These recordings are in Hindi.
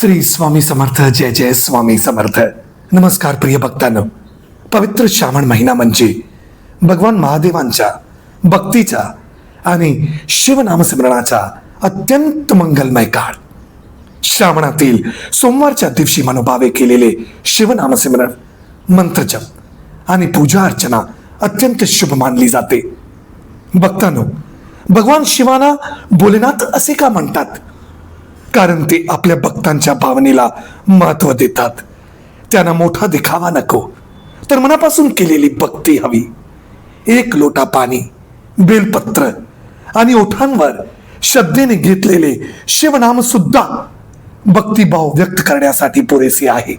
श्री स्वामी समर्थ. जय जय स्वामी समर्थ. नमस्कार प्रिय भक्तांनो. पवित्र श्रावण महिना म्हणजे भगवान महादेवांच्या भक्तीचा आणि शिवनामस्मरणाचा अत्यंत मंगलमय काळ. श्रावणातील सोमवारच्या दिवशी मनोभावे केलेले शिवनामस्मरण, मंत्रजप आणि पूजा अर्चना अत्यंत शुभ मानली जाते. भक्तांनो, भगवान शिवाना भोलेनाथ असे का म्हणतात? कारण ते आपल्या भक्तांच्या भावनेला महत्व देतात. त्यांना मोठा दिखावा नको, तर मनापासून केलेली भक्ती हवी. एक लोटा पाणी, बेलपत्र आणि ओठांवर श्रद्धेने घेतलेले शिवनाम सुद्धा भक्तिभाव व्यक्त करण्यासाठी पुरेसे आहे.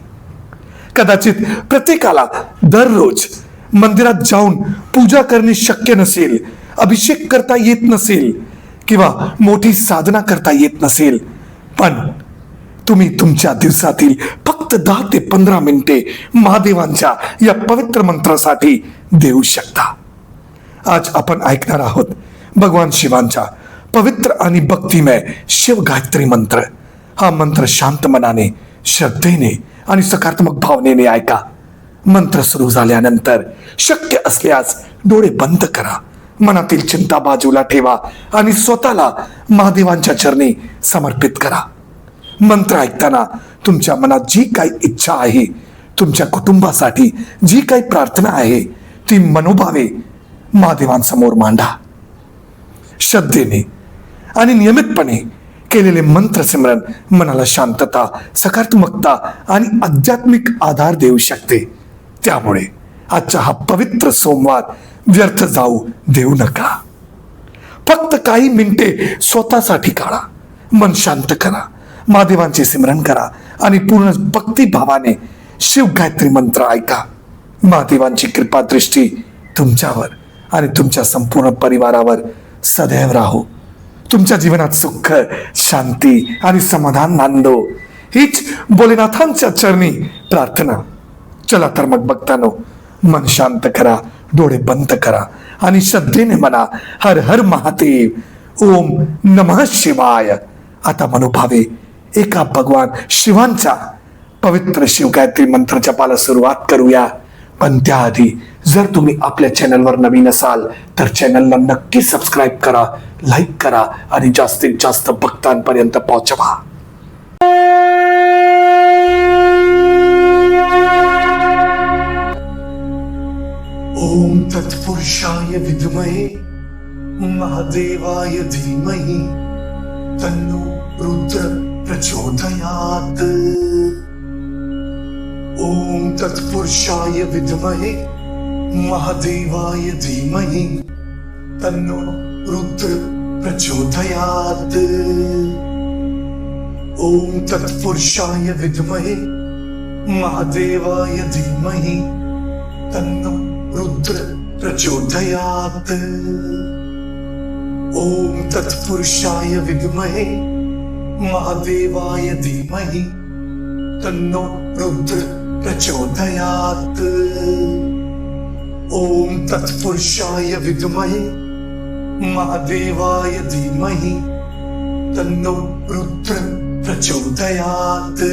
कदाचित प्रत्येकाला दररोज मंदिरात जाऊन पूजा करणे शक्य नसेल, अभिषेक करता येत नसेल किंवा मोठी साधना करता येत नसेल, पण तुम्ही तुमच्या दिवसातील फक्त 10 ते 15 मिनिटे महादेवांच्या या पवित्र मंत्रासाठी देऊ शकता. आज आपण ऐकणार आहोत भगवान शिवांचा पवित्र आणि भक्तिमय शिव गायत्री मंत्र. हा मंत्र शांत मनाने, श्रद्धेने आणि सकारात्मक भावनेने ऐका. मंत्र सुरू झाल्यानंतर शक्य असल्यास डोळे बंद करा, मनातील चिंता बाजूला ठेवा आणि स्वतःला महादेवांच्या चरणी समर्पित करा. मंत्र ऐकताना तुमच्या मनात जी काही इच्छा आहे, तुमच्या कुटुंबासाठी जी काही प्रार्थना आहे, ती मनोभावे महादेवांसमोर मांडा. श्रद्धेने आणि नियमितपणे केलेले मंत्र सिमरन मनाला शांतता, सकारात्मकता आणि आध्यात्मिक आधार देऊ शकते. त्यामुळे आजचा हा पवित्र सोमवार व्यर्थ जाऊ देऊ नका. फक्त काही मिनिटे स्वतःसाठी काढा, मन शांत करा, महादेवांचे सिमरन करा आणि पूर्ण भक्तिभावाने शिव गायत्री मंत्र ऐका. महादेवांची कृपा दृष्टी तुमच्यावर आणि तुमच्या संपूर्ण परिवारावर सदैव राहो. तुमच्या जीवनात सुख, शांती आणि समाधान नांदो, हीच भोलेनाथांच्या चरणी प्रार्थना. चला तर मग भक्तांनो, मन शांत करा, डोळे बंद करा आणि श्रद्धेने म्हणा, हर हर महादेव, ओम नमः शिवाय. आता मनोभावे एका भगवान शिवांचा पवित्र शिव गायत्री मंत्र जपाला सुरुवात करूया. पण त्याआधी जर तुम्ही आपल्या चॅनलवर नवीन असाल तर चॅनलला नक्की सबस्क्राईब करा, लाईक करा आणि जास्तीत जास्त भक्तांपर्यंत पोहोचवा. ओम तत्पुरुषाय विद्महे महादेवाय धीमहि तन्नो रुद्र प्रचोदयात्. ओम तत्पुरुषाय विद्महे महादेवाय धीमहि तन्नो रुद्र प्रचोदयात्. ओम तत्पुरुषाय विद्महे महादेवाय धीमहि तन्नो रुद्र प्रचोदयात्. ओम तत्पुरुषाय विद्महे महादेवाय धीमहि तन्नो रुद्र प्रचोदयात्. ओम तत्पुरुषाय विद्महे महादेवाय धीमहि तन्नो रुद्र प्रचोदयात्.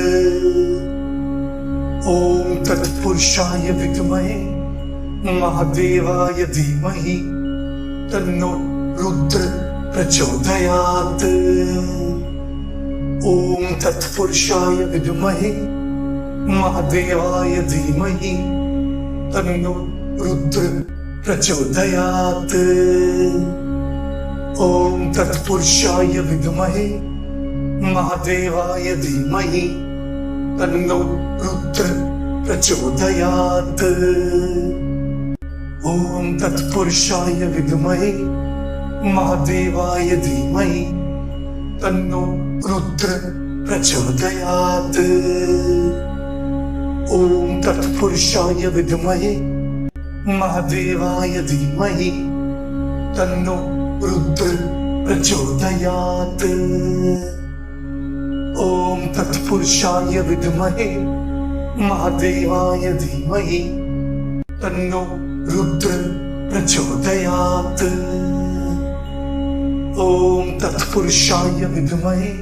ओम तत्पुरुषाय विद्महे महादेवाय धीमहि तन्नो रुद्र प्रचोदयात्. ओम तत्पुरुषाय विद्महे महादेवाय धीमहि तन्नो रुद्र प्रचोदयात्. ओम तत्पुरुषाय विद्महे महादेवाय धीमहि तन्नो रुद्र प्रचोदयात्. ओम तत्पुरुषाय विद्महे महादेवाय धीमहि तन्नो रुद्र प्रचोदयात्. ओम तत्पुरुषाय विद्महे महादेवाय धीमहि तन्नो रुद्र प्रचोदयात्. ओम तत्पुरुषाय विद्महे महादेवाय धीमहि तन्नो रुद्र प्रचोदयात्. ओम तत्पुरुषाय विद्महे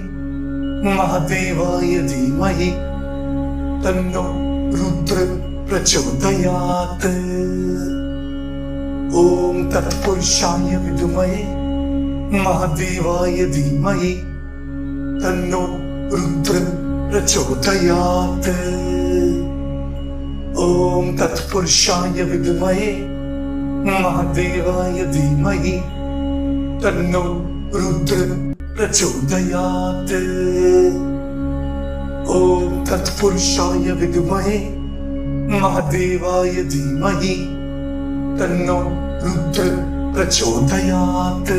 महादेवाय धीमहि तन्नो रुद्र प्रचोदयात्। ओम तत्पुरुषाय विद्महे महादेवाय धीमहि तन्नो रुद्र प्रचोदयात्। ओम तत्पुरुषाय विद्महे महादेवाय धीमहि तन्नो रुद्र प्रचोदयात्। ओम तत्पुरुषाय विद्महे महादेवाय धीमहि तन्नो रुद्र प्रचोदयात्।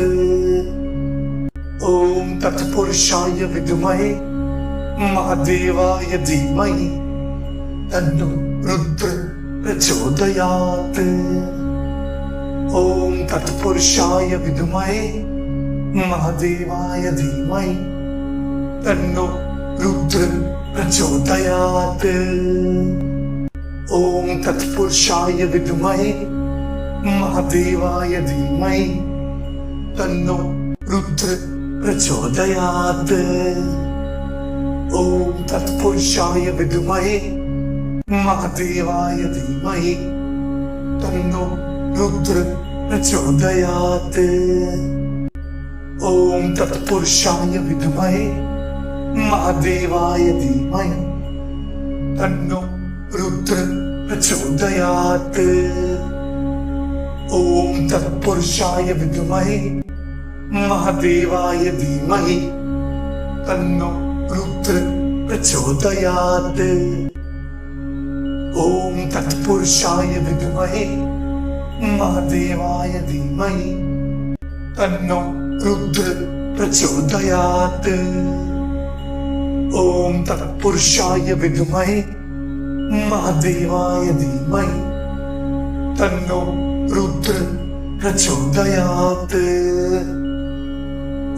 ओम तत्पुरुषाय विद्महे महादेवाय धीमहि तन्नो रुद्र प्रचोदयात्। ओम तत्पुरुषाय विद्महे महादेवाय धीमहि तन्नो रुद्र प्रचोदयात्। ओम तत्पुरुषाय विद्महे महादेवाय धीमहि तन्नो रुद्र प्रचोदयात्। ओम तत्पुरुषाय विद्महे महादेवाय धीमहि तन्नो रुद्र प्रचोदयात्। ओम तत्पुरुषाय विद्महे महादेवाय धीमहि तन्नो रुद्र प्रचोदयात्। ओम तत्पुरुषाय विद्महे महादेवाय धीमहि तन्नो रुद्र प्रचोदयात्। ओम तत्पुरुषाय विद्महे महादेवाय धीमहि तन्नो रुद्र प्रचोदयात्। ओम तत्पुरुषाय विद्महे महादेवाय धीमहि तन्नो रुद्र प्रचोदयात्।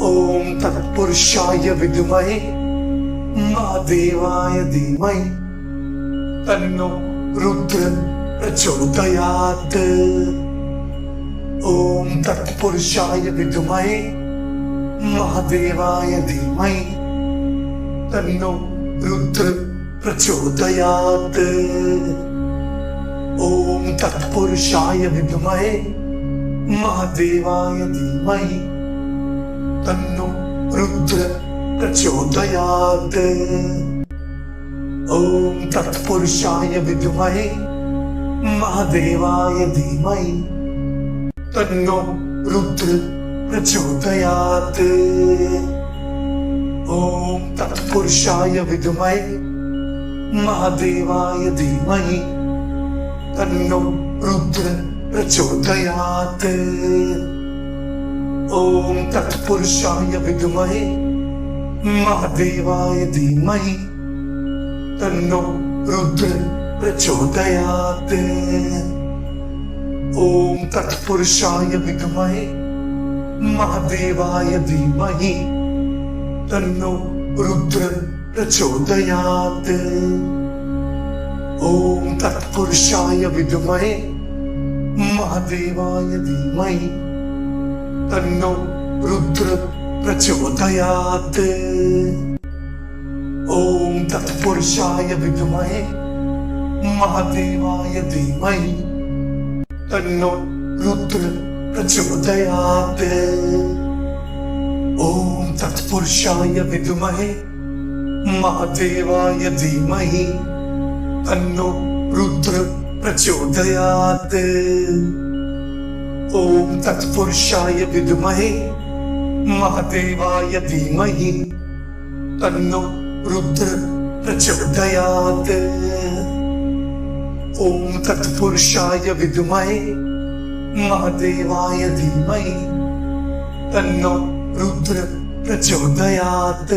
ओम तत्पुरुषाय विद्महे महादेवाय धीमहि तन्नो रुद्र प्रचोदयात्। ओम तत्पुरुषाय विद्महे महादेवाय धीमहि तन्नो रुद्र प्रचोदयात्। ओम तत्पुरुषाय विद्महे महादेवाय धीमहि तन्नो रुद्र प्रचोदयात्। ओम तत्पुरुषाय विद्महे महादेवाय धीमहि तन्नो रुद्र प्रचोदयात्। ओम तत्पुरुषाय विद्महे महादेवाय धीमहि तन्नो रुद्र प्रचोदयात्। ओम तत्पुरुषाय विद्महे महादेवाय धीमहि तन्नो रुद्र प्रचोदयात्। ओम तत्पुरुषाय विद्महे महादेवाय धीमहि तन्नो रुद्र प्रचोदयात्। ओम तत्पुरुषाय विद्महे महादेवाय धीमहि तन्नो रुद्र प्रचोदयात्। ओम तत्पुरुषाय विद्महे महादेवाय धीमहि तन्नो रुद्र प्रचोदयात्। ओम तत्पुरुषाय विद्महे महादेवाय धीमहि तन्नो रुद्र प्रचोदयात्। ओम तत्पुरुषाय विद्महे महादेवाय धीमहि तन्नो रुद्र प्रचोदयात्। ओम तत्पुरुषाय विद्महे महादेवाय धीमहि तन्नो रुद्र प्रचोदयात्।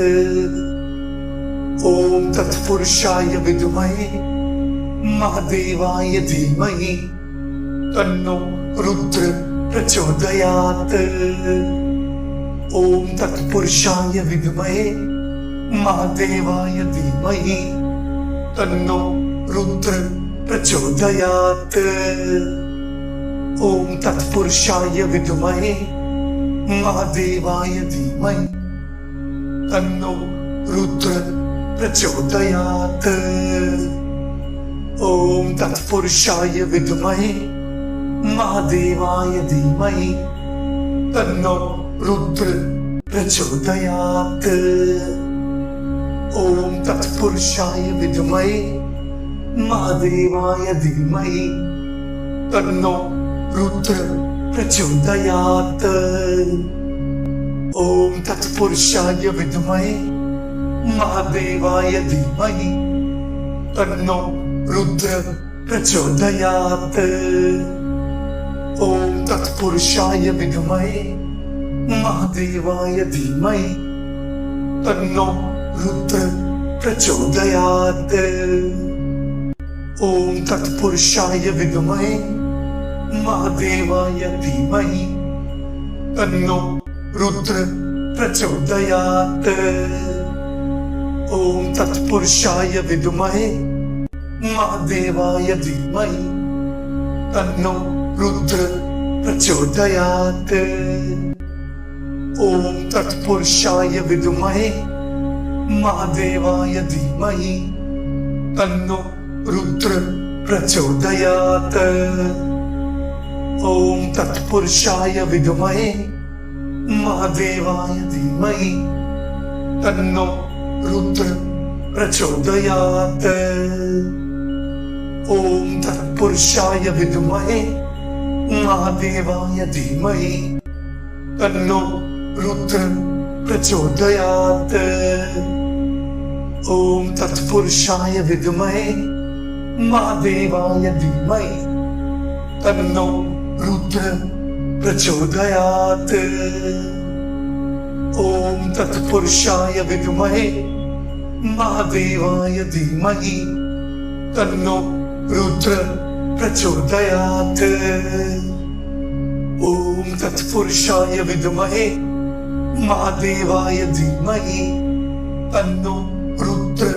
ओम तत्पुरुषाय विद्महे महादेवाय धीमहि तन्नो रुद्र प्रचोदयात्। ओम तत्पुरुषाय विद्महे महादेवाय धीमहि तन्नो रुद्र प्रचोदयात्। ओम तत्पुरुषाय विद्महे महादेवाय धीमहि तन्नो रुद्र प्रचोदयात्। ओम तत्पुरुषाय विद्महे महादेवाय धीमहि तन्नो रुद्र प्रचोदयात्। ओम तत्पुरुषाय विद्महे महादेवाय धीमहि तन्नो रुद्र प्रचोदयात्। ओम तत्पुरुषाय विद्महे महादेवाय धीमहि तन्नो रुद्र प्रचोदयात्। ओम तत्पुरुषाय विद्महे महादेवाय धीमहि तन्नो रुद्र प्रचोदयात्। ओम तत्पुरुषाय विद्महे महादेवाय धीमहि तन्नो रुद्र प्रचोदयात्। ओम तत्पुरुषाय विद्महे महादेवाय धीमहि तन्नो रुद्र प्रचोदयात्। ओम तत्पुरुषाय विद्महे महादेवाय धीमहि तन्नो रुद्र प्रचोदयात्। ओम तत्पुरुषाय विद्महे महादेवाय धीमहि तन्नो रुद्र प्रचोदयात्। ओम तत्पुरुषाय विद्महे महादेवाय धीमहि तन्नो रुद्र प्रचोदयात्। ओम तत्पुरुषाय विद्महे महादेवाय धीमहि तन्नो रुद्र प्रचोदयात्। ओम तत्पुरुषाय विद्महे महादेवाय धीमहि तन्नो रुद्र प्रचोदयात्। ओम तत्पुरुषाय विद्महे महादेवाय धीमहि तन्नो रुद्र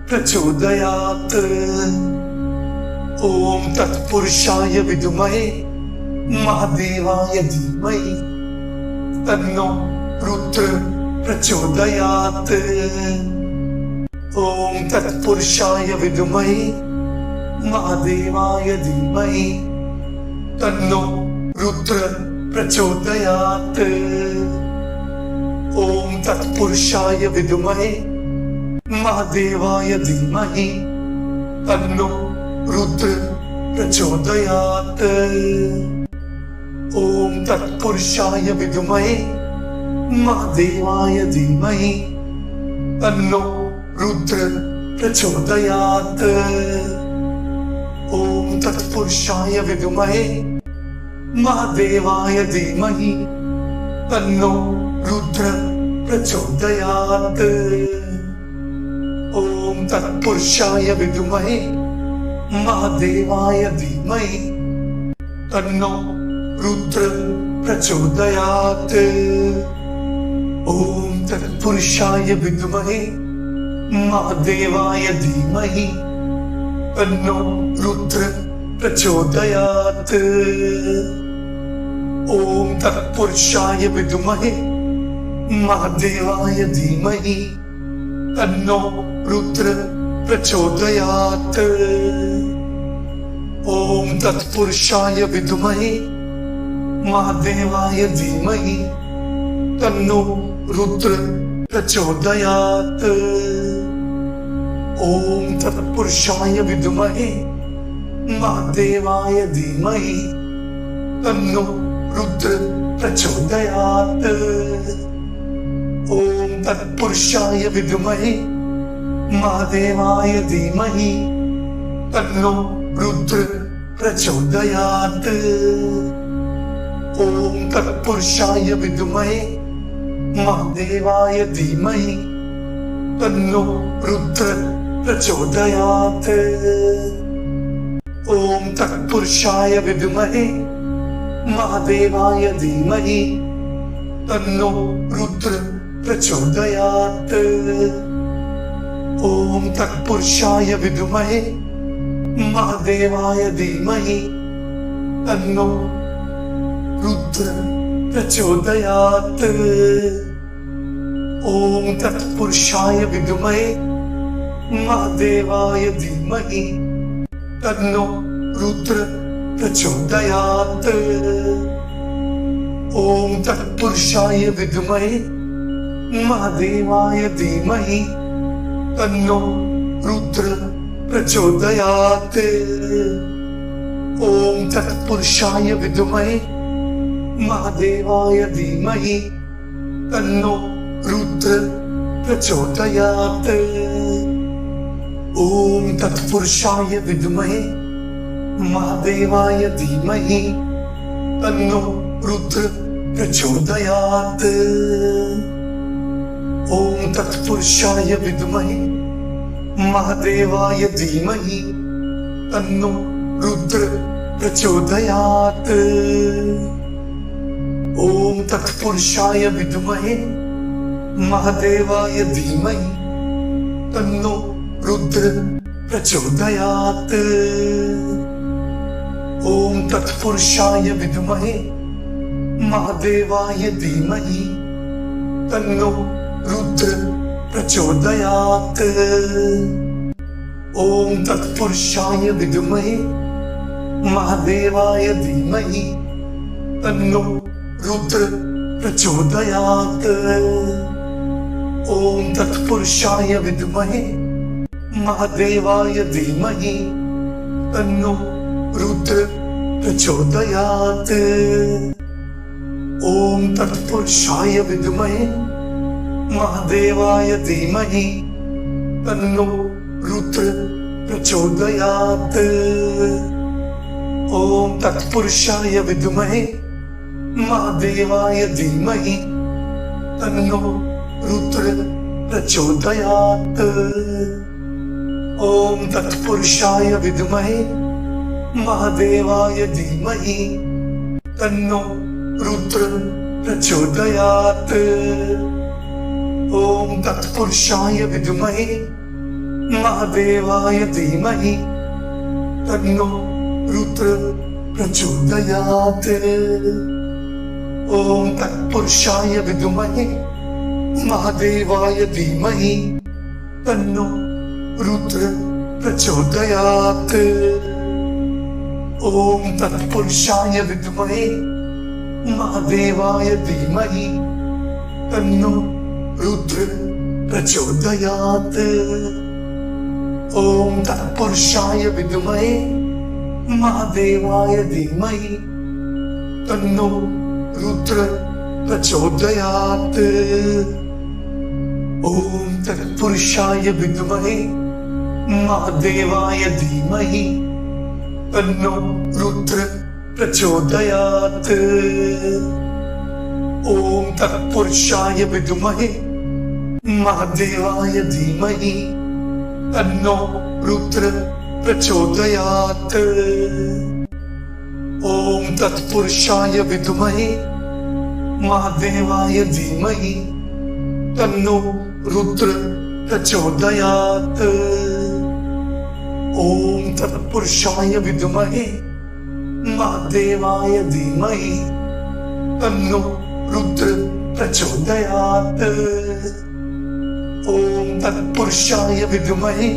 प्रचोदयात्। ओम तत्पुरुषाय विद्महे महादेवाय धीमहि तन्नो रुद्र प्रचोदयात्। ओम तत्पुरुषाय विद्महे महादेवाय धीमहि तन्नो रुद्र प्रचोदयात्। ओम तत्पुरुषाय विद्महे महादेवाय धीमहि तन्नो रुद्र प्रचोदयात्। ओम तत्पुरुषाय विद्महे महादेवाय धीमहि तन्नो रुद्र प्रचोदयात्। ओम तत्पुरुषाय विद्महे महादेवाय धीमहि तन्नो रुद्र प्रचोदयात्। ओम तत्पुरुषाय विद्महे महादेवाय धीमहि तन्नो रुद्र प्रचोदयात्। ओम तत्पुरुषाय विद्महे महादेवाय धीमहि तन्नो रुद्र प्रचोदयात्। ओम तत्पुरुषाय विद्महे महादेवाय धीमहि तन्नो रुद्र प्रचोदयात्। ओम तत्पुरुषाय विद्महे महादेवाय धीमहि तन्नो रुद्र प्रचोदयात्। ओम तत्पुरुषाय विद्महे महादेवाय धीमहि तन्नो रुद्र प्रचोदयात्। ओम तत्पुरुषाय विद्महे महादेवाय धीमहि तन्नो रुद्र प्रचोदयात्। ओम तत्पुरुषाय विद्महे महादेवाय धीमहि तन्नो रुद्र प्रचोदयात्। ओम तत्पुरुषाय विद्महे महादेवाय धीमहि तन्नो रुद्र प्रचोदयात्। ओम तत्पुरुषाय विद्महे महादेवाय धीमहि तन्नो रुद्र प्रचोदयात्। ओम तत्पुरुषाय विद्महे महादेवाय धीमहि तन्नो रुद्र प्रचोदयात्। ओम तत्पुरुषाय विद्महे महादेवाय धीमहि तन्नो रुद्र प्रचोदयात्। ओम तत्पुरुषाय विद्महे महादेवाय धीमहि तन्नो रुद्र प्रचोदयात्। ओम तत्पुरुषाय विद्महे महादेवाय धीमहि तन्नो रुद्र प्रचोदयात्। ओम तत्पुरुषाय विद्महे महादेवाय धीमहि तन्नो रुद्र प्रचोदयात्। ओम तत्पुरुषाय विद्महे महादेवाय धीमहि तन्नो रुद्र प्रचोदयात्। ओम तत्पुरुषाय विद्महे महादेवाय धीमहि तन्नो रुद्र प्रचोदयात्। ओम तत्पुरुषाय विद्महे महादेवाय धीमहि तन्नो रुद्र प्रचोदयात्। ओम तत्पुरुषाय विद्महे महादेवाय धीमहि तन्नो रुद्र प्रचोदयात्। ओम तत्पुरुषाय विद्महे महादेवाय धीमहि तन्नो रुद्र प्रचोदयात्। ओम तत्पुरुषाय विद्महे महादेवाय धीमहि तन्नो रुद्र प्रचोदयात्। ओम तत्पुरुषाय विद्महे महादेवाय धीमहि तन्नो रुद्र प्रचोदयात्। ओम तत्पुरुषाय विद्महे महादेवाय धीमहि तन्नो रुद्र प्रचोदयात्। ओम तत्पुरुषाय विद्महे महादेवाय धीमहि तन्नो रुद्र प्रचोदयात्। ओम तत्पुरुषाय विद्महे महादेवाय धीमहि तन्नो रुद्र प्रचोदयात्। ओम तत्पुरुषाय विद्महे महादेवाय धीमहि तन्नो रुद्र प्रचोदयात्। ओम तत्पुरुषाय विद्महे महादेवाय धीमहि तन्नो रुद्र प्रचोदयात्। ओम तत्पुरुषाय विद्महे महादेवाय धीमहि तन्नो रुद्र प्रचोदयात्। ओम तत्पुरुषाय विद्महे महादेवाय धीमहि तन्नो रुद्र प्रचोदयात्। ओम तत्पुरुषाय विद्महे महादेवाय धीमहि तन्नो रुद्र प्रचोदयात्। ओम तत्पुरुषाय विद्महे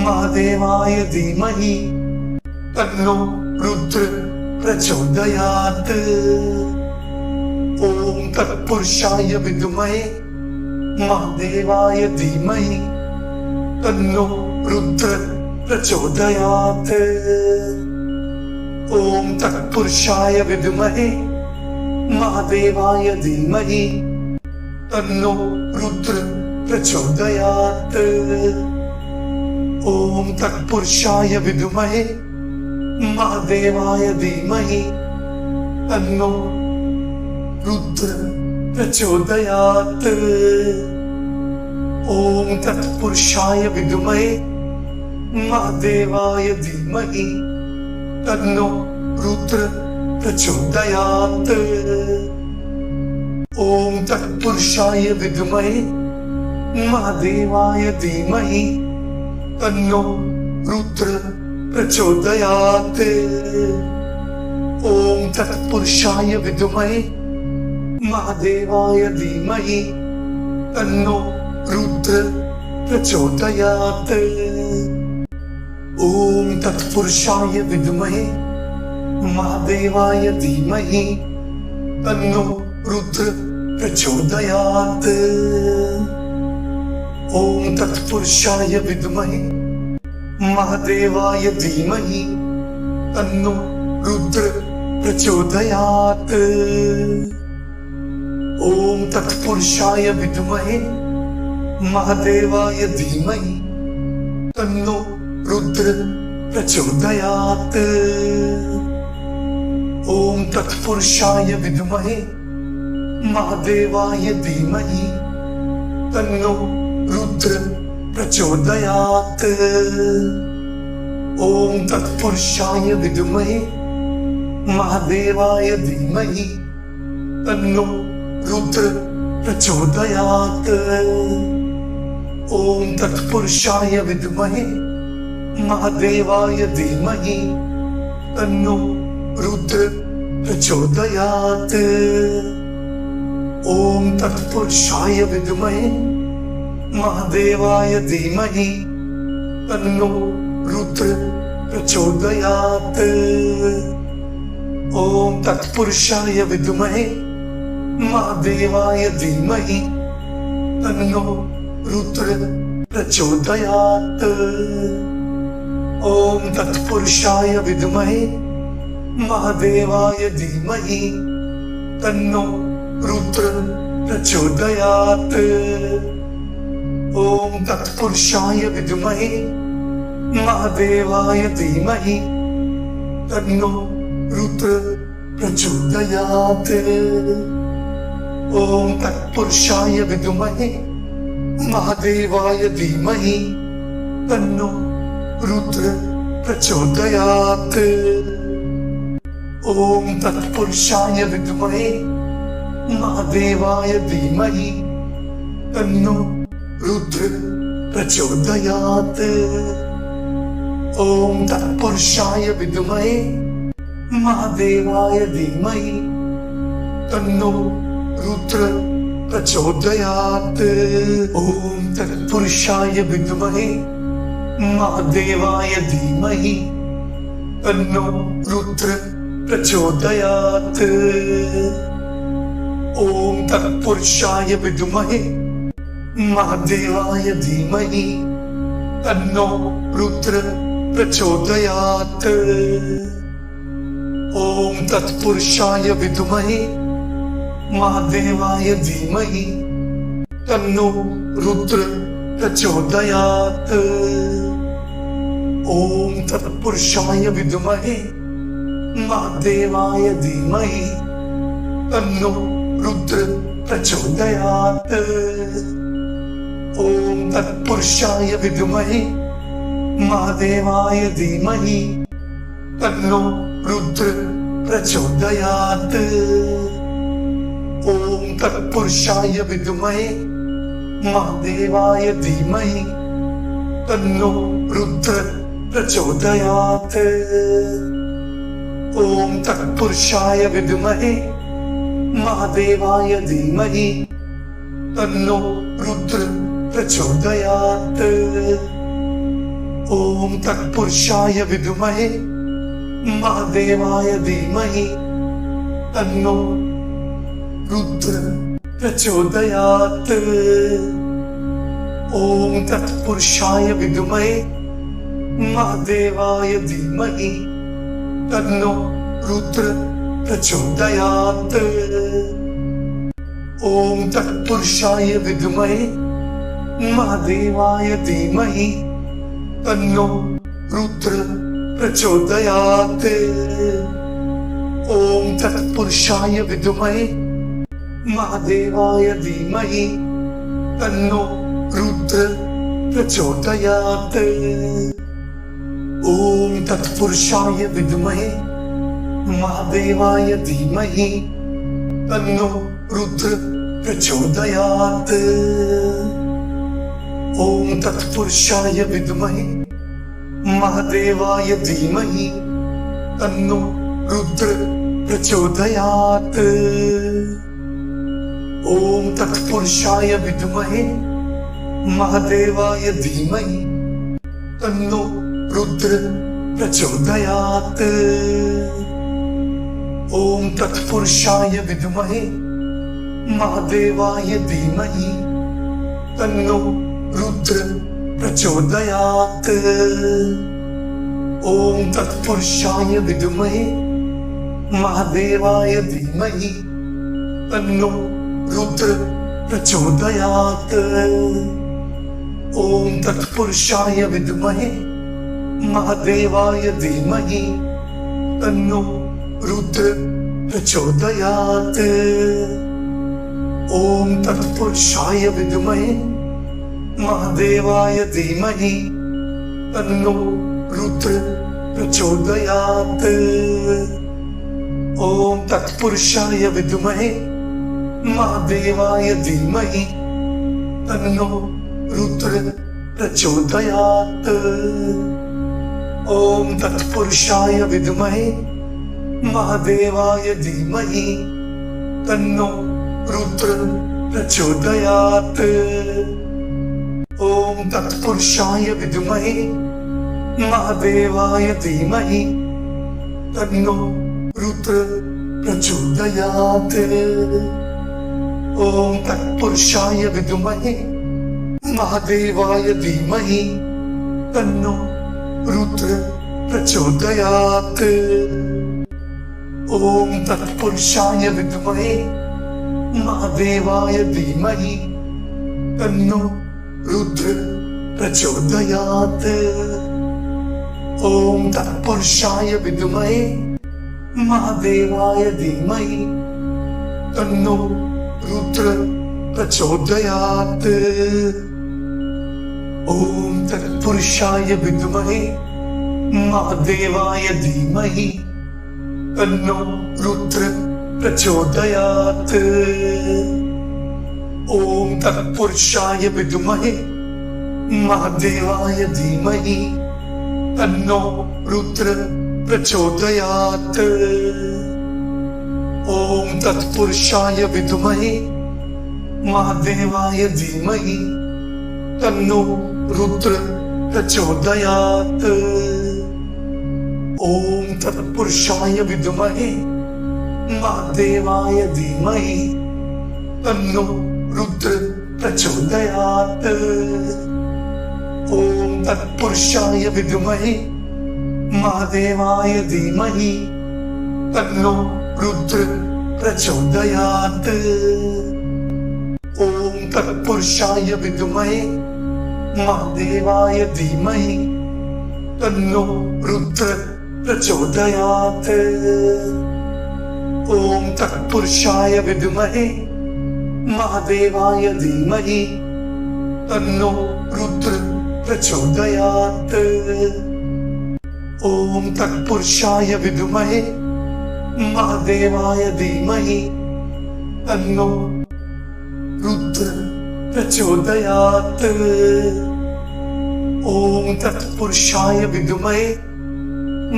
महादेवाय धीमहि तन्नो रुद्र प्रचोदयात्। ओम तत्पुरुषाय विद्महे महादेवाय धीमहि तन्नो रुद्र प्रचोदयात्। ओम तत्पुरुषाय विद्महे महादेवाय धीमहि तन्नो रुद्र प्रचोदयात्। ओम तत्पुरुषाय विद्महे महादेवाय धीमहि तन्नो रुद्र प्रचोदयात्। ओम तत्पुरुषाय विद्महे महादेवाय धीमहि तन्नो रुद्र प्रचोदयात्। ओम तत्पुरुषाय विद्महे महादेवाय धीमहि तन्नो रुद्र प्रचोदयात्। ओम तत्पुरुषाय विद्महे महादेवाय धीमहि तन्नो रुद्र प्रचोदयात्। ओम तत्पुरुषाय विद्महे महादेवाय धीमहि तन्नो रुद्र प्रचोदयात्। ओम तत्पुरुषाय विद्महे महादेवाय धीमहि तन्नो रुद्र प्रचोदयात्। ओम तत्पुरुषाय विद्महे महादेवाय धीमहि तन्नो रुद्र प्रचोदयात्। ओम तत्पुरुषाय विद्महे महादेवाय धीमहि तन्नो रुद्र प्रचोदयात्। ओम तत्पुरुषाय विद्महे महादेवाय धीमहि तन्नो रुद्र प्रचोदयात्। ओम तत्पुरुषाय विद्महे महादेवाय धीमहि तन्नो रुद्र प्रचोदयात्। ओम तत्पुरुषाय विद्महे महादेवाय धीमहि तन्नो रुद्र प्रचोदयात्। ओम तत्पुरुषाय विद्महे महादेवाय धीमहि तन्नो रुद्र प्रचोदयात्। ओम तत्पुरुषाय विद्महे महादेवाय धीमहि तन्नो रुद्र प्रचोदयात्। ओम तत्पुरुषाय विद्महे महादेवाय धीमहि तन्नो रुद्र प्रचोदयात्। ओम तत्पुरुषाय विद्महे महादेवाय धीमहि तन्नो रुद्र प्रचोदयात्। ओम तत्पुरुषाय विद्महे महादेवाय धीमहि तन्नो रुद्र प्रचोदयात्। ओम तत्पुरुषाय विद्महे महादेवाय धीमहि तन्नो रुद्र प्रचोदयात्। ओम तत्पुरुषाय विद्महे महादेवाय धीमहि तन्नो रुद्र प्रचोदयात्। ओम तत्पुरुषाय विद्महे महादेवाय धीमहि तन्नो रुद्र प्रचोदयात्। ओम तत्पुरुषाय विद्महे महादेवाय धीमहि तन्नो रुद्र प्रचोदयात्। ओम तत्पुरुषाय विद्महे महादेवाय धीमहि तन्नो रुद्र प्रचोदयात्। ओम तत्पुरुषाय विद्महे महादेवाय धीमहि तन्नो रुद्र प्रचोदयात्। ओम तत्पुरुषाय विद्महे महादेवाय धीमहि तन्नो रुद्र प्रचोदयात्। ओम तत्पुरुषाय विद्महे महादेवाय धीमहि तन्नो रुद्र प्रचोदयात्। ओम तत्पुरुषाय विद्महे महादेवाय धीमहि तन्नो रुद्र प्रचोदयात्। ओम तत्पुरुषाय विद्महे महादेवाय धीमहि तन्नो रुद्र प्रचोदयात्। ओम तत्पुरुषाय विद्महे महादेवाय धीमहि तन्नो रुद्र प्रचोदयात्। ओम तत्पुरुषाय विद्महे महादेवाय धीमहि तन्नो रुद्र प्रचोदयात्। ओम तत्पुरुषाय विद्महे महादेवाय धीमहि तन्नो रुद्र प्रचोदयात्। ओम तत्पुरुषाय विद्महे महादेवाय धीमहि तन्नो रुद्र प्रचोदयात्। ओम तत्पुरुषाय विद्महे महादेवाय धीमहि तन्नो रुद्र प्रचोदयात्। ओम तत्पुरुषाय विद्महे महादेवाय धीमहि तन्नो रुद्र प्रचोदयात्। ओम तत्पुरुषाय विद्महे महादेवाय धीमहि तन्नो रुद्र प्रचोदयात्। ओम तत्पुरुषाय विद्महे महादेवाय धीमहि तन्नो रुद्र प्रचोदयात्। ओम तत्पुरुषाय विद्महे महादेवाय धीमहि तन्नो रुद्र प्रचोदयात्। ओम तत्पुरुषाय विद्महे महादेवाय धीमहि तन्नो रुद्र प्रचोदयात्। ओम तत्पुरुषाय विद्महे महादेवाय धीमहि तन्नो रुद्र प्रचोदयात्। ओम तत्पुरुषाय विद्महे महादेवाय धीमहि तन्नो रुद्र प्रचोदयात्। ओम तत्पुरुषाय विद्महे महादेवाय धीमहि तन्नो रुद्र प्रचोदयात्। ओम तत्पुरुषाय विद्महे महादेवाय धीमहि तन्नो रुद्र प्रचोदयात्। ओम तत्पुरुषाय विद्महे महादेवाय धीमहि तन्नो रुद्र प्रचोदयात्। ओम तत्पुरुषाय विद्महे महादेवाय धीमहि तन्नो रुद्र प्रचोदयात्। ओम तत्पुरुषाय विद्महे महादेवाय धीमहि तन्नो रुद्र प्रचोदयात्। ओम तत्पुरुषाय विद्महे महादेवाय धीमहि तन्नो रुद्र प्रचोदयात्। ओम तत्पुरुषाय विद्महे महादेवाय धीमहि तन्नो रुद्र प्रचोदयात्। ओम तत्पुरुषाय विद्महे महादेवाय धीमहि तन्नो रुद्र प्रचोदयात्। ओम तत्पुरुषाय विद्महे महादेवाय धीमहि तन्नो रुद्र प्रचोदयात्। ओम तत्पुरुषाय विद्महे महादेवाय धीमहि तन्नो रुद्र प्रचोदयात्। ओम तत्पुरुषाय विद्महे महादेवाय धीमहि तन्नो रुद्र प्रचोदयात्। ओम तत्पुरुषाय विद्महे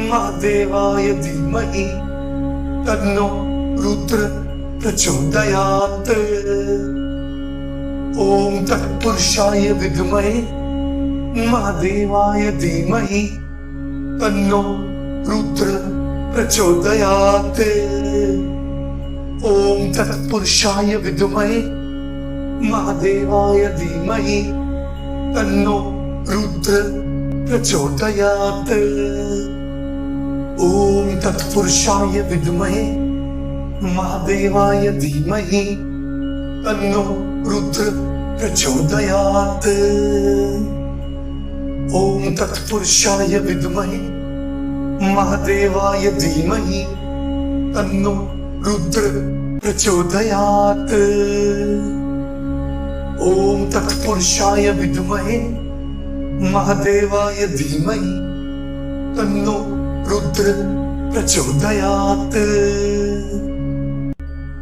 महादेवाय धीमहि तन्नो रुद्र प्रचोदयात्। ओम तत्पुरुषाय विद्महे महादेवाय धीमहि तन्नो रुद्र प्रचोदयात्। ओम तत्पुरुषाय विद्महे महादेवाय धीमहि तन्नो रुद्र प्रचोदयात्। ओम तत्पुरुषाय विद्महे महादेवाय धीमहि तन्नो रुद्र प्रचोदयात्। ओम तत्पुरुषाय विद्महे महादेवाय धीमहि तन्नो रुद्र प्रचोदयात्। ओम तत्पुरुषाय विद्महे महादेवाय धीमहि तन्नो रुद्र प्रचोदयात्।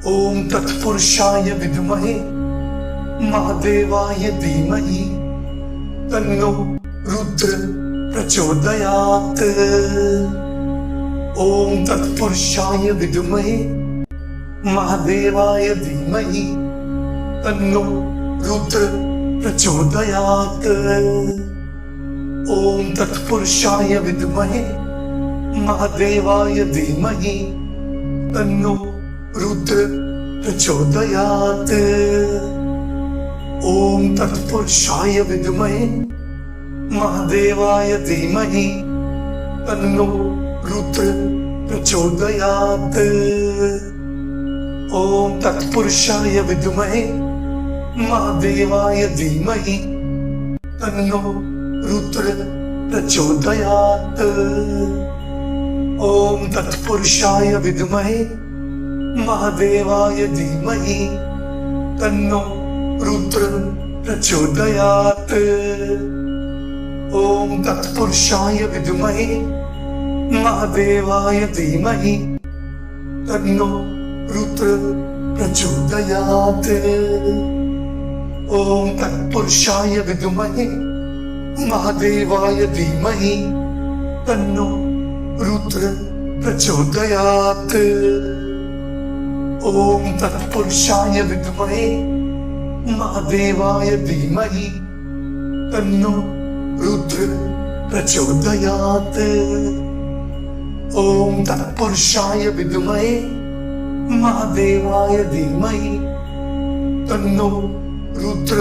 ओम तत्पुरुषाय विद्महे महादेवाय धीमहि तन्नो रुद्र प्रचोदयात्। ओम तत्पुरुषाय विद्महे महादेवाय धीमहि तन्नो रुद्र प्रचोदयात्। ओम तत्पुरुषाय विद्महे महादेवाय धीमहि तन्नो रुद्र प्रचोदयात्। ओम तत्पुरुषाय विद्महे महादेवाय धीमहि तन्नो रुद्र प्रचोदयात्। ओम तत्पुरुषाय विद्महे महादेवाय धीमहि तन्नो रुद्र प्रचोदयात्। ओम तत्पुरुषाय विद्महे महादेवाय धीमहि तन्नो रुद्र प्रचोदयात्। ओम तत्पुरुषाय विद्महे महादेवाय धीमहि तन्नो रुद्र प्रचोदयात्। ओम तत्पुरुषाय विद्महे महादेवाय धीमहि तन्नो रुद्र प्रचोदयात्। ओम तत्पुरुषाय विद्महे महादेवाय धीमहि तन्नो रुद्र प्रचोदयात्। ओम तत्पुरुषाय विद्महे महादेवाय धीमहि तन्नो रुद्र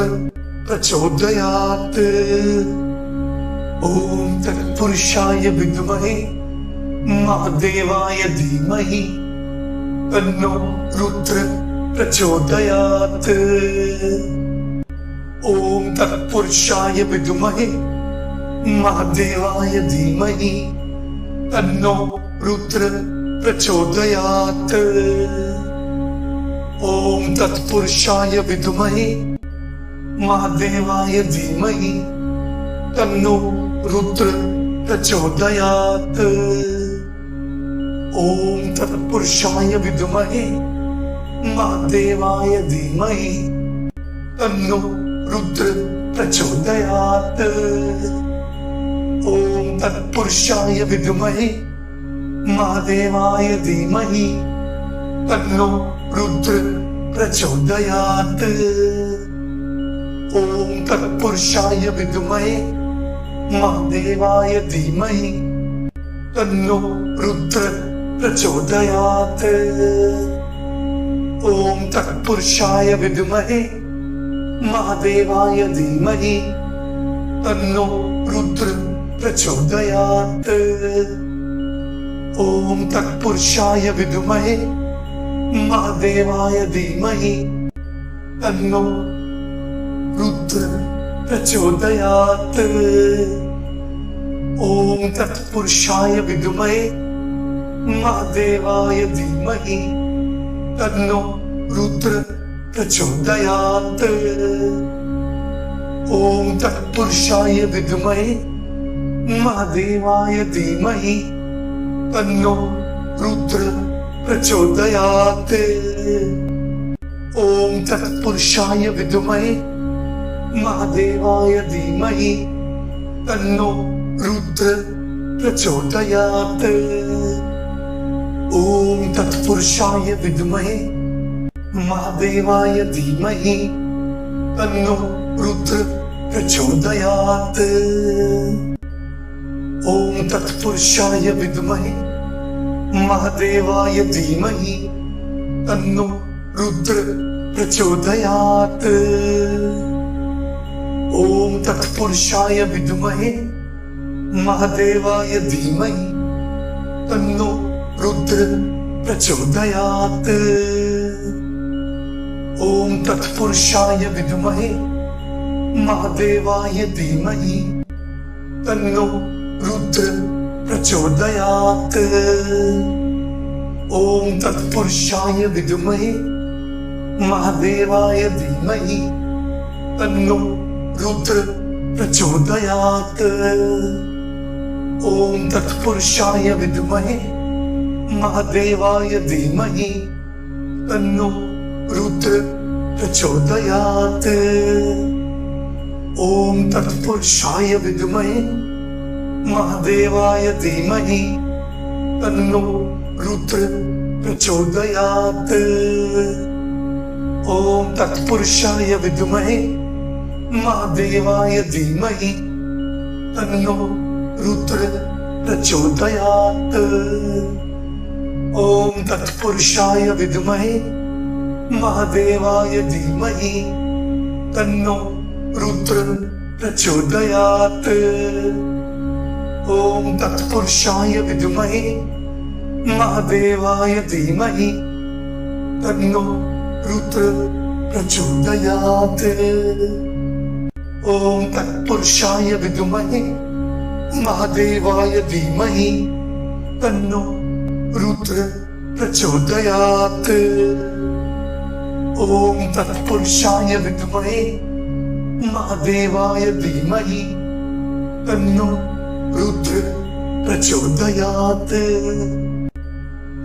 प्रचोदयात्। ओम तत्पुरुषाय विद्महे महादेवाय धीमहि तन्नो रुद्र प्रचोदयात्। ओम तत्पुरुषाय विद्महे महादेवाय धीमहि तन्नो रुद्र प्रचोदयात्। ओम तत्पुरुषाय विद्महे महादेवाय धीमहि तन्नो रुद्र प्रचोदयात्। ओम तत्पुरुषाय विद्महे महादेवाय धीमहि तन्नो रुद्र प्रचोदयात्। ओम तत्पुरुषाय विद्महे महादेवाय धीमहि तन्नो रुद्र प्रचोदयात्। ओम तत्पुरुषाय विद्महे महादेवाय धीमहि तन्नो रुद्र प्रचोदयात्। ओम तत्पुरुषाय विद्महे महादेवाय धीमहि तन्नो रुद्र प्रचोदयात्। ओम तत्पुरुषाय विद्महे महादेवाय धीमहि तन्नो रुद्र प्रचोदयात्। ओम तत्पुरुषाय विद्महे महादेवाय धीमहि तन्नो रुद्र प्रचोदयात्। ओम तत्पुरुषाय विद्महे महादेवाय धीमहि तन्नो रुद्र प्रचोदयात्। ओम तत्पुरुषाय विद्महे महादेवाय धीमहि तन्नो रुद्र प्रचोदयात्। ओम तत्पुरुषाय विद्महे महादेवाय धीमहि तन्नो रुद्र प्रचोदयात्। ओम तत्पुरुषाय विद्महे महादेवाय धीमहि तन्नो रुद्र प्रचोदयात्। ओम तत्पुरुषाय विद्महे महादेवाय धीमहि तन्नो रुद्र प्रचोदयात्। ओम तत्पुरुषाय विद्महे महादेवाय धीमहि तन्नो रुद्र प्रचोदयात्। ओम तत्पुरुषाय विद्महे महादेवाय धीमहि तन्नो रुद्र प्रचोदयात्। ओम तत्पुरुषाय विद्महे महादेवाय धीमहि तन्नो रुद्र प्रचोदयात्। ओम तत्पुरुषाय विद्महे महादेवाय धीमहि तन्नो रुद्र प्रचोदयात्। ओम तत्पुरुषाय विद्महे महादेवाय धीमहि तन्नो रुद्र प्रचोदयात्। ओम तत्पुरुषाय विद्महे महादेवाय धीमहि तन्नो रुद्र प्रचोदयात्। ओम तत्पुरुषाय विद्महे महादेवाय धीमहि तन्नो रुद्र प्रचोदयात्। ओम तत्पुरुषाय विद्महे महादेवाय धीमहि तन्नो रुद्र प्रचोदयात्। ओम तत्पुरुषाय विद्महे महादेवाय धीमहि तन्नो रुद्र प्रचोदयात्।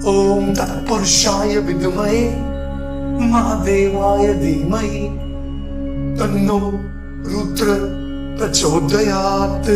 ओम तत्पुरुषाय विद्महे महादेवाय धीमहि तन्नो रुद्र प्रचोदयात्।